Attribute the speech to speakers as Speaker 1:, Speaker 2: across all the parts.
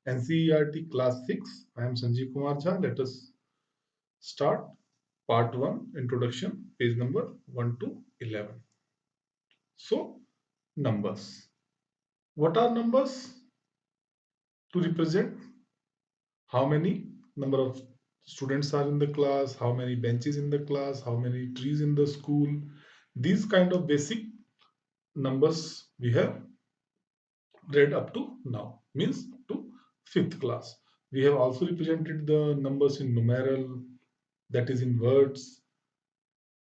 Speaker 1: NCERT Class 6. I am Sanjeev Kumar Jha. Let us start Part 1 Introduction, page number 1 to 11. So, numbers. What are numbers? To represent how many number of students are in the class, how many benches in the class, how many trees in the school. These kind of basic numbers we have read up to now, means to fifth class. We have also represented the numbers in numeral, that is in words.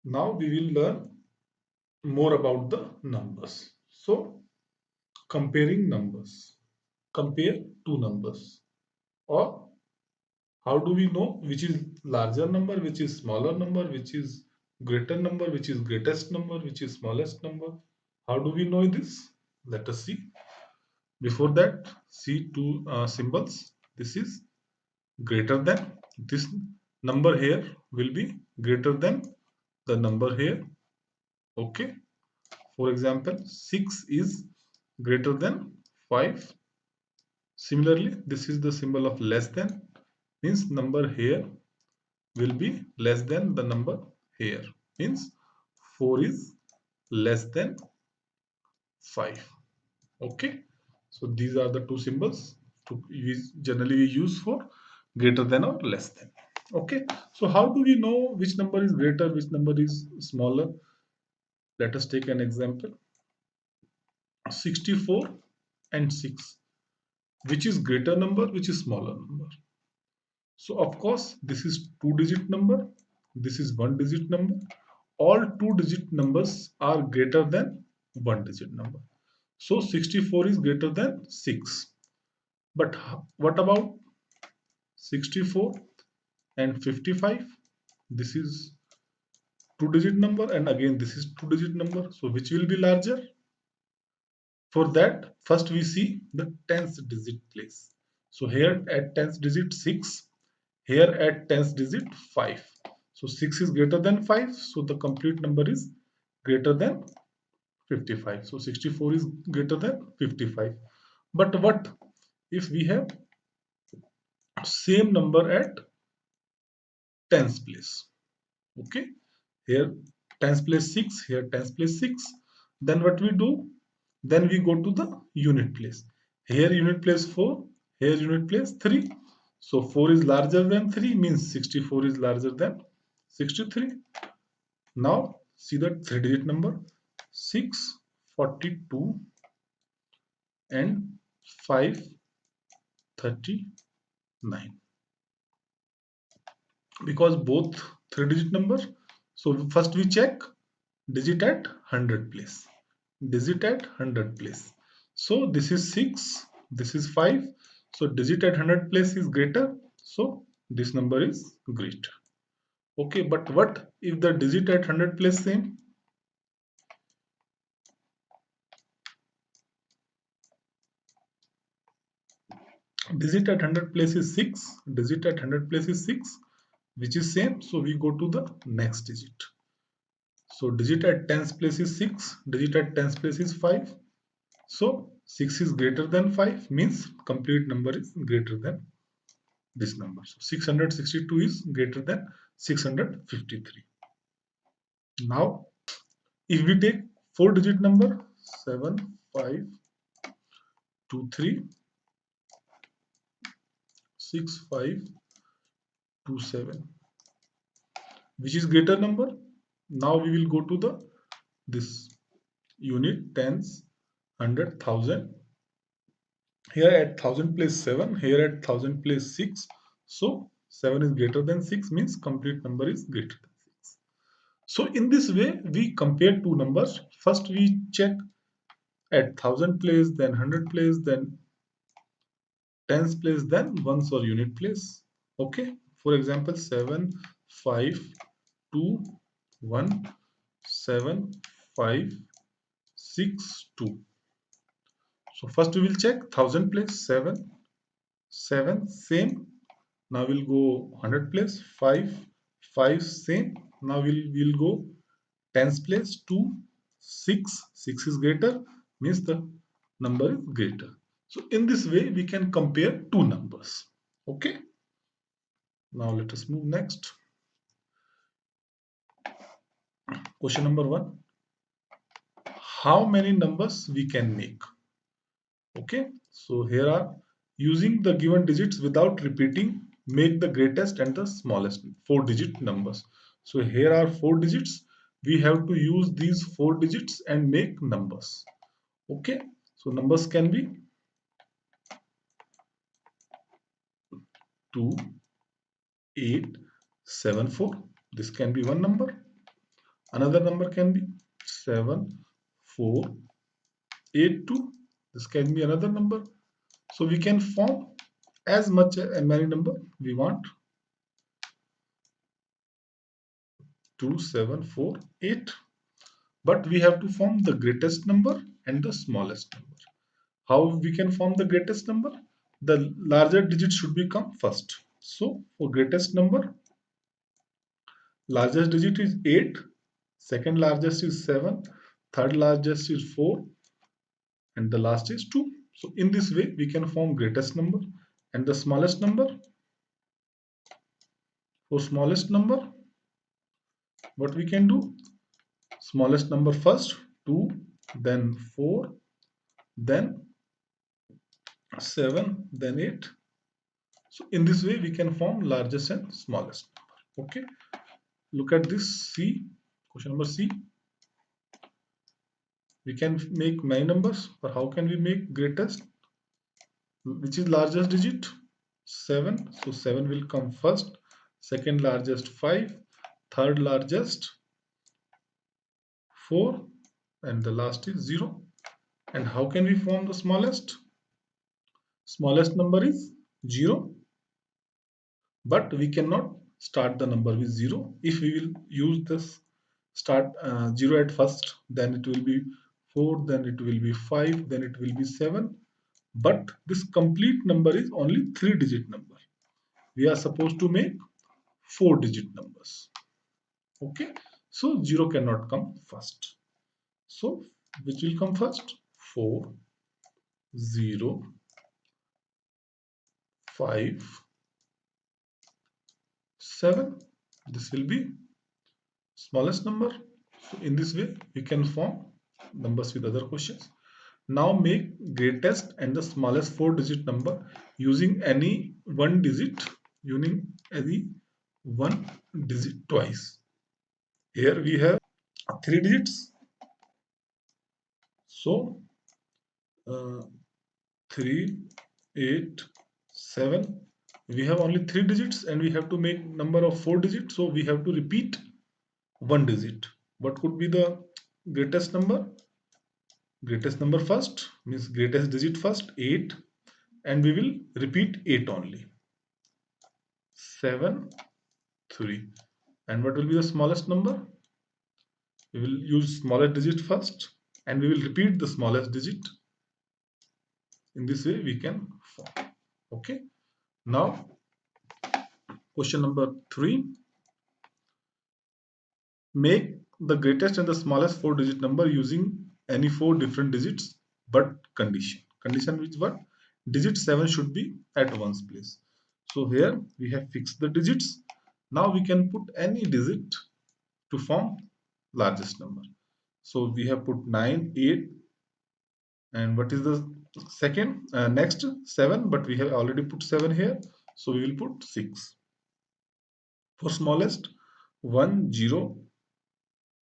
Speaker 1: Now we will learn more about the numbers. So, comparing numbers. Compare two numbers. Or how do we know which is larger number, which is smaller number, which is greater number, which is greatest number, which is smallest number? How do we know this? Let us see. Before that, see two symbols. This is greater than. This number here will be greater than the number here. Okay. For example, 6 is greater than 5. Similarly, this is the symbol of less than, means number here will be less than the number here, means 4 is less than 5. Okay, so these are the two symbols to generally we use for greater than or less than. Okay, so how do we know which number is greater, which number is smaller? Let us take an example. 64 and 6, which is greater number, which is smaller number? So of course this is two digit number, this is one digit number. All two digit numbers are greater than one digit number. So 64 is greater than 6. But what about 64 and 55? This is two digit number, and again this is two digit number. So which will be larger? For that, first we see the tens digit place. So here at tens digit 6, here at tens digit 5. So 6 is greater than 5, so the complete number is greater than 55. So 64 is greater than 55. But what if we have same number at tens place? Okay, here tens place 6, here tens place 6. Then what we do? Then we go to the unit place. Here unit place 4, here unit place 3. So 4 is larger than 3, means 64 is larger than 63. Now see the three digit number 6, 42 and 539, because both three digit number. So first we check digit at 100 place, digit at 100 place. So this is 6, this is 5. So digit at 100 place is greater, so this number is greater. Okay, but what if the digit at 100 place same? Digit at 100 place is 6, digit at 100 place is 6, which is same, so we go to the next digit. So digit at tens place is 6, digit at tens place is 5. So 6 is greater than 5, means complete number is greater than this number. So 662 is greater than 653. Now if we take four digit number 75236527, which is greater number? Now we will go to the this unit, tens, hundred, thousand. Here at thousand place 7, here at thousand place 6. So 7 is greater than 6, means complete number is greater than 6. So in this way we compare two numbers. First we check at thousand place, then hundred place, then tens place, then ones or unit place. Okay, for example 7 5 2 1 7 5 6 2. So first we will check thousand place 7 7 same. Now we'll go 100 place 5 5 same. Now we'll go tens place 2 6 6 is greater, means the number is greater. So in this way, we can compare two numbers. Okay. Now let us move next. Question number 1. How many numbers we can make? Okay. So here are using the given digits without repeating, make the greatest and the smallest 4-digit numbers. So here are 4 digits. We have to use these 4 digits and make numbers. Okay. So numbers can be 2, 8, 7, 4. This can be one number. Another number can be 7, 4, 8, 2. This can be another number. So we can form as many number we want. 2, 7, 4, 8. But we have to form the greatest number and the smallest number. How we can form the greatest number? The larger digit should become first. So for greatest number, largest digit is 8, second largest is 7, third largest is 4, and the last is 2. So in this way, we can form greatest number and the smallest number. For smallest number, what we can do? Smallest number first, 2, then 4, then 7, then 8. So in this way, we can form largest and smallest number. Okay. Look at this C. Question number C. We can make many numbers, but how can we make greatest? Which is largest digit? 7. So 7 will come first. Second largest 5. Third largest 4. And the last is 0. And how can we form the smallest? Smallest number is 0. But we cannot start the number with 0. If we will use this start 0 at first, then it will be 4, then it will be 5, then it will be 7. But this complete number is only 3-digit number. We are supposed to make 4-digit numbers. Okay. So 0 cannot come first. So which will come first? 4, 0, 5, 7. This will be smallest number. So in this way, we can form numbers with other questions. Now make greatest and the smallest 4-digit number using any one digit, using any one digit twice. Here we have 3 digits. So 3, 8, 7. We have only 3 digits and we have to make number of 4 digits. So we have to repeat one digit. What could be the greatest number? Greatest number first means greatest digit first, 8, and we will repeat 8 only. 7, 3. And what will be the smallest number? We will use smallest digit first and we will repeat the smallest digit. In this way we can form. Okay. Now question number 3. Make the greatest and the smallest 4-digit number using any 4 different digits, but condition. Condition which what? Digit 7 should be at ones place. So here we have fixed the digits. Now we can put any digit to form largest number. So we have put 9, 8, and what is the second? Next 7, but we have already put 7 here. So we will put 6. For smallest 1, 0,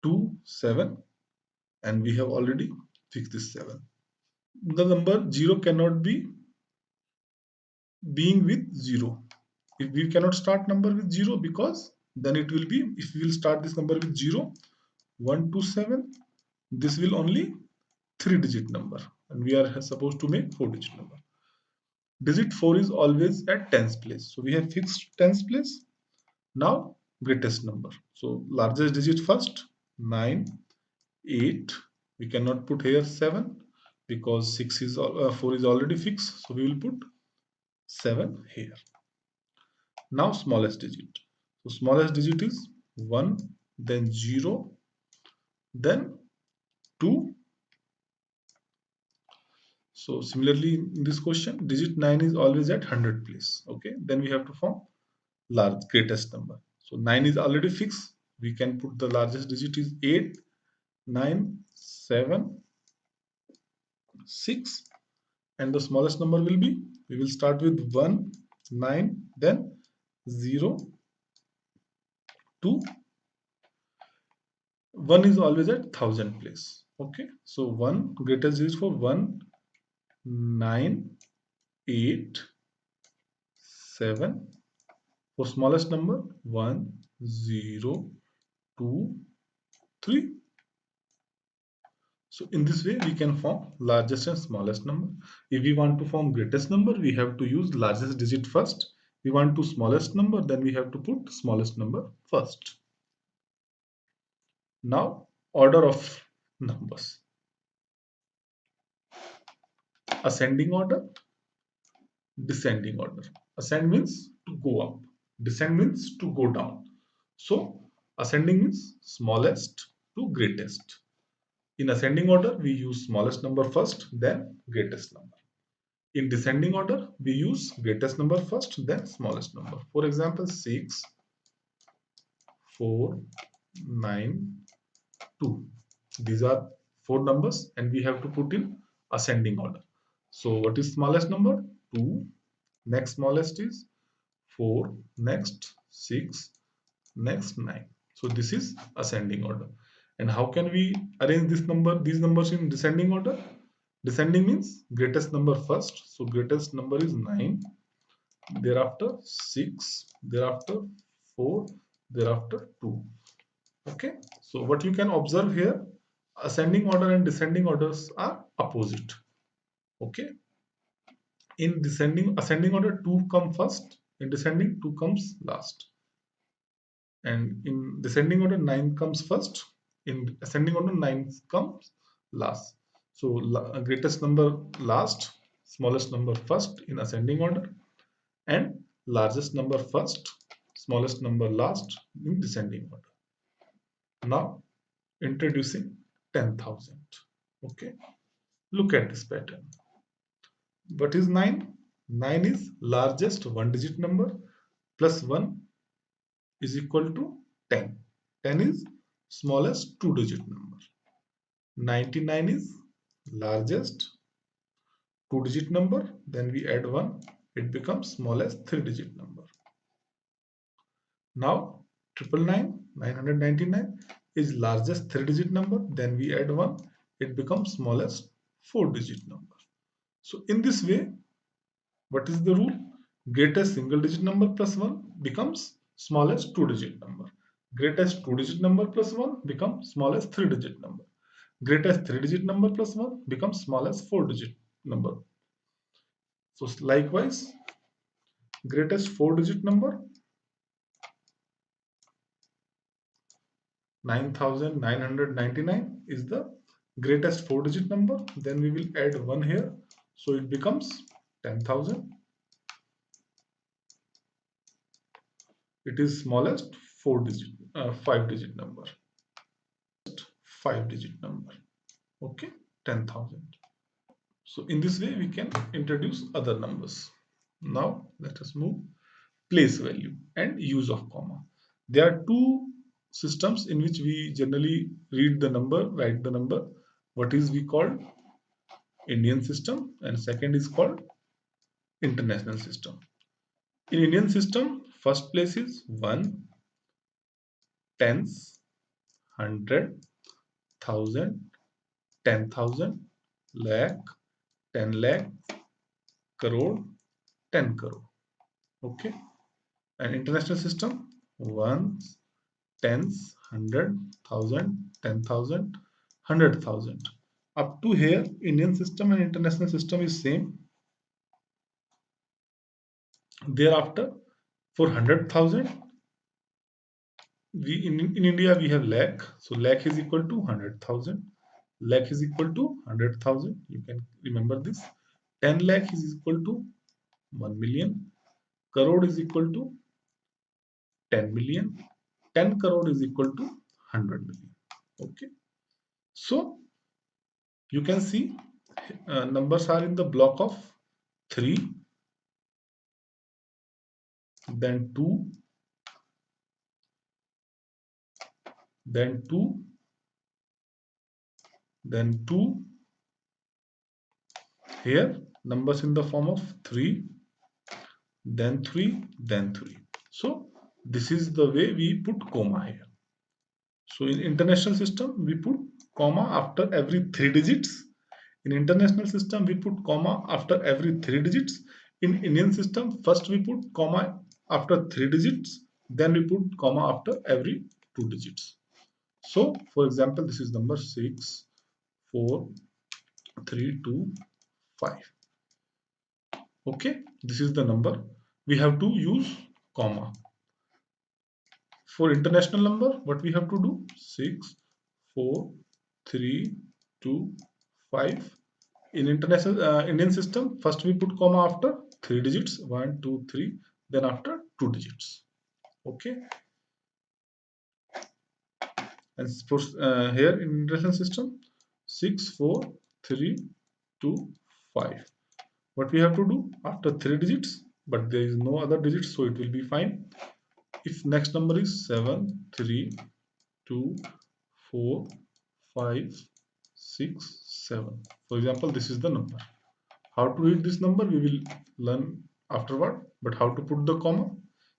Speaker 1: 2, 7, and we have already fixed this 7. The number 0 cannot be being with 0. If we cannot start number with 0, because then it will be, if we will start this number with 0, 1, 2, 7, this will only 3-digit number and we are supposed to make 4-digit number. Digit 4 is always at tens place. So we have fixed tens place. Now greatest number. So largest digit first, 9, 8. We cannot put here 7 because 4 is already fixed. So we will put 7 here. Now smallest digit. So smallest digit is 1, then 0, then 2. So similarly in this question, digit 9 is always at 100 place. Okay, then we have to form large greatest number. So 9 is already fixed. We can put the largest digit is 8, 9, 7, 6, and the smallest number will be, we will start with 1, 9, then 0, 2. 1 is always at 1000 place. Okay, so 1 greatest digit for 1, 9, 8, 7. For smallest number 1, 0, 2, 3. So in this way we can form largest and smallest number. If we want to form greatest number, we have to use largest digit first. We want to smallest number, then we have to put smallest number first. Now order of numbers. Ascending order, descending order. Ascend means to go up, descend means to go down. So ascending means smallest to greatest. In ascending order, we use smallest number first, then greatest number. In descending order, we use greatest number first, then smallest number. For example, 6, 4, 9, 2. These are 4 numbers and we have to put in ascending order. So what is smallest number? 2. Next smallest is 4. Next 6. Next 9. So this is ascending order. And how can we arrange these numbers in descending order? Descending means greatest number first. So greatest number is 9. Thereafter 6. Thereafter 4. Thereafter 2. Okay. So what you can observe here, ascending order and descending orders are opposite. Okay. In ascending order, 2 come first. In descending, 2 comes last. And in descending order, 9 comes first. In ascending order, 9 comes last. So greatest number last, smallest number first in ascending order, and largest number first, smallest number last in descending order. Now introducing 10,000. Okay, look at this pattern. What is 9? 9 is largest one digit number plus 1 is equal to 10. 10 is smallest two digit number. 99 is largest two digit number, then we add 1, it becomes smallest three digit number. Now 999 is largest three digit number, then we add 1, it becomes smallest four digit number. So in this way, what is the rule? Greatest single digit number plus 1 becomes smallest two digit number. Greatest two digit number plus 1 becomes smallest three digit number. Greatest three digit number plus 1 becomes smallest four digit number. So likewise, greatest four digit number 9999 is the greatest four digit number. Then we will add 1 here. So it becomes 10,000. It is smallest five digit number. Five digit number. Okay, 10,000. So in this way we can introduce other numbers. Now let us move place value and use of comma. There are two systems in which we generally read the number, write the number. What is we call Indian system, and second is called international system. In Indian system, first place is 1, tens, 100, 1000, 10,000, lakh, 10 lakh, crore, 10 crore. Okay. And international system, ones, tens, 100, 1000, 10,000, 100,000. Up to here, Indian system and international system is same. Thereafter, for 100,000, we in India we have lakh. So lakh is equal to 100,000. Lakh is equal to 100,000. You can remember this. 10 lakh is equal to 1 million. Crore is equal to 10 million. 10 crore is equal to 100 million. Okay. So you can see numbers are in the block of 3, then 2, then 2, then 2. Here numbers in the form of 3, then 3, then 3. So this is the way we put comma here. So in international system we put comma after every 3 digits. In international system we put comma after every 3 digits. In Indian system first we put comma after 3 digits, then we put comma after every 2 digits. So for example, this is number 6 4 3 2 5. Okay, this is the number. We have to use comma. For international number, what we have to do? 6 4 3 2 5. In international Indian system, first we put comma after 3 digits, 1 2 3, then after 2 digits. Okay, and for here in international system, 6 4 3 2 5. What we have to do? After 3 digits, but there is no other digits, so it will be fine. If next number is 7 3 2 4 5 6 7, for example, this is the number. How to read this number we will learn afterward, but how to put the comma,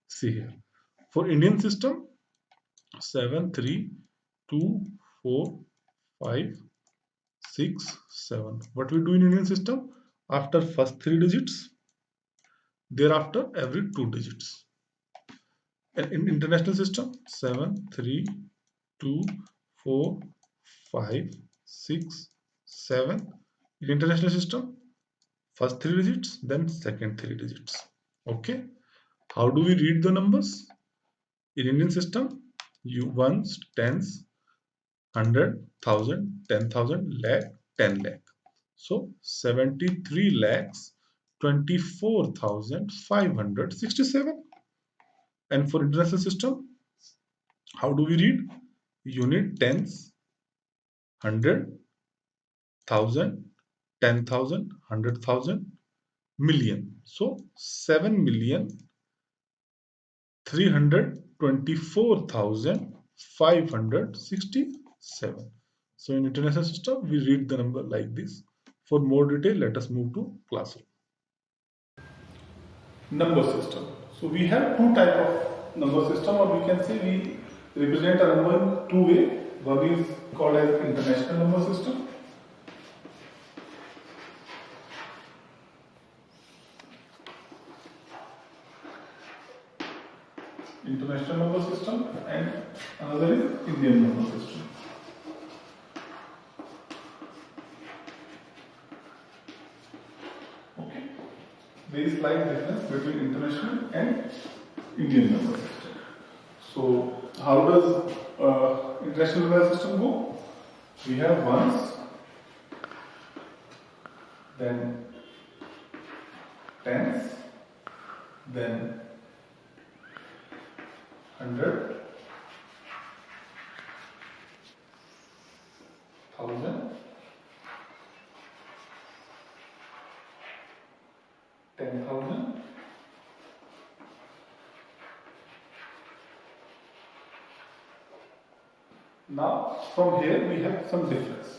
Speaker 1: see here. For Indian system, 7 3 2 4 5 6 7. What we do in Indian system? After first 3 digits, thereafter every 2 digits. And in international system, 7 3 2 4 5 6 7. In international system, first 3 digits, then second 3 digits. Okay, how do we read the numbers? In Indian system, you ones, tens, 100, 1000, 10,000, lakh, 10 lakh. So 73 lakhs 24,567. And for international system, how do we read? Unit, tens, 100, 1000, 10,000, 100,000, million. So 7,324,567. So in international system, we read the number like this. For more detail, let us move to classroom. Number system. So we have two type of number system, or we can say we represent a number in two way. One is called as international number system. International number system, and another is Indian number system. Okay, there is slight difference between international and Indian number system. So how does international number system go? We have ones, then tens, then 100, 1000, 10,000, now from here we have some difference.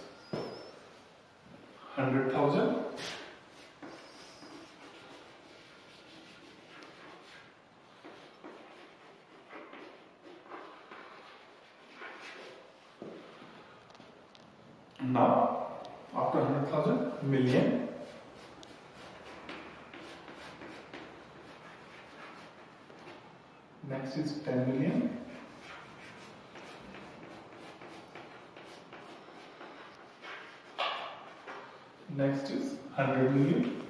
Speaker 1: 100,000, now after 100,000, million, next is 10 million, next is 100 million,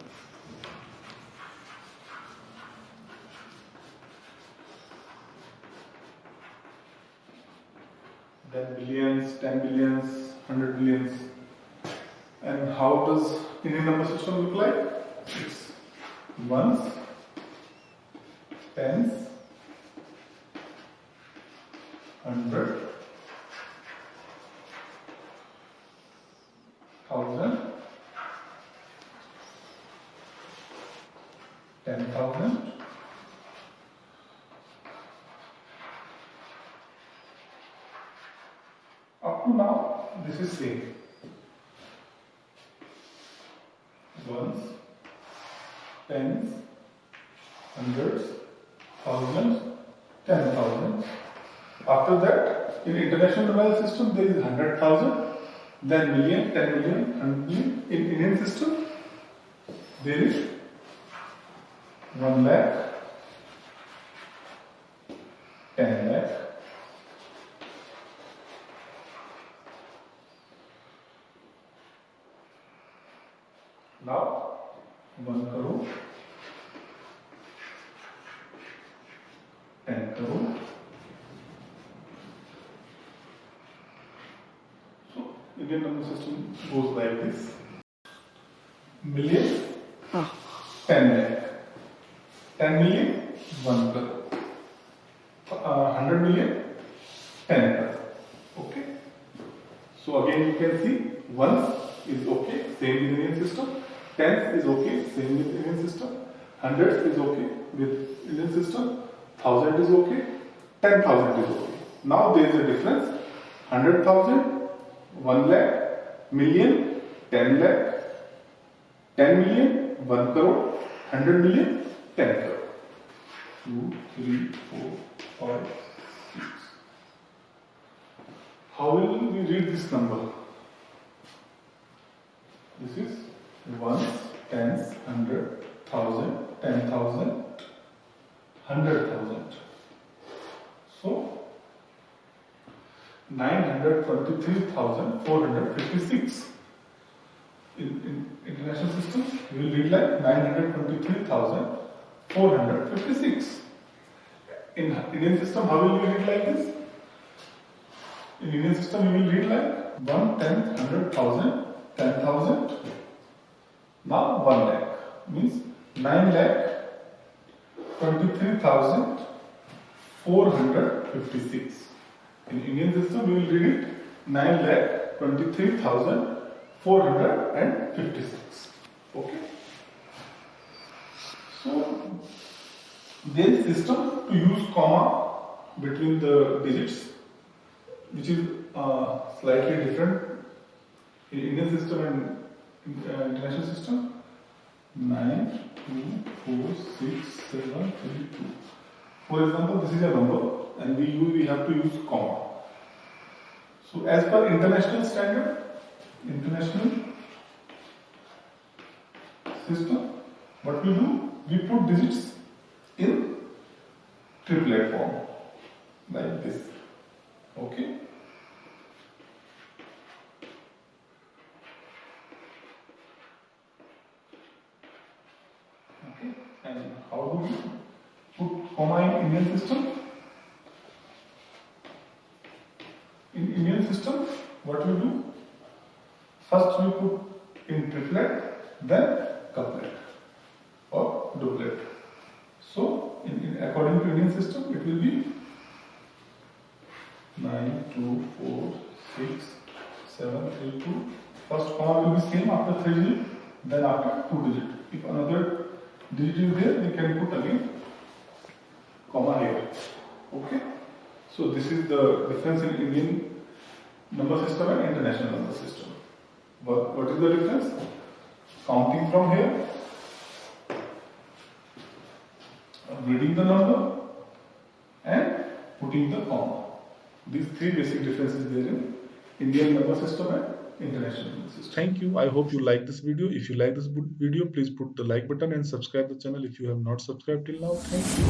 Speaker 1: then billions, 10 billions, 100 billions. And how does Indian number system look like? It's ones, tens, 100, 1000, 10,000. Up to now, this is same. Ones, tens, hundreds, thousands, 10,000. After that, in international numerical system, there is 100,000, then million, 10 million, 100 million. In Indian system, there is 1 lakh, 10 lakh, now 1 crore, 10 crore. So Indian number system goes like this: million, 10 lakh, 10 million, 1 crore, 100 million, 10 crore. Okay. So again you can see ones is okay, same with Indian system. Tens is okay, same with Indian system. Hundreds is okay with Indian system. 1,000 is okay. 10,000 is okay. Now there is a difference. 100,000, 1 lakh, million, 10 lakh, 10 million, 1 crore, 100 million, 10 crore. 2, 3, 4, 5, 6. How will we read this number? This is ones, tens, 100, 1,000, 10,000, 100,000. So 923,456. In international system, we will read like 923,456. In Indian system, how will we read like this? In Indian system, we will read like 1, 10, 100,000, 10,000. Now 1 lakh means 9,23,456. In Indian system, we will read it 9,23,456. Okay. So there is system to use comma between the digits, which is slightly different in Indian system and international system. 9, 2, 4, 6, 7, 3, 2. For example, this is a number and we have to use comma. So as per international standard, international system, what we do, we put digits in triplet form like this. Okay. And how do we put comma in Indian system? In Indian system, what we do? First we put in triplet, then couplet or duplet. So, according to Indian system, it will be 9, 2, 4, 6, 7, 3, 2. First comma will be same after 3 digit, then after 2 digit. If another digit is there, we can put again comma here. Okay. So this is the difference in Indian number system and international number system. What is the difference? Counting from here, reading the number, and putting the comma. These three basic differences there in Indian number system and international number system. Thank you. I hope you like this video. If you like this video, please put the like button and subscribe the channel if you have not subscribed till now. Thank you.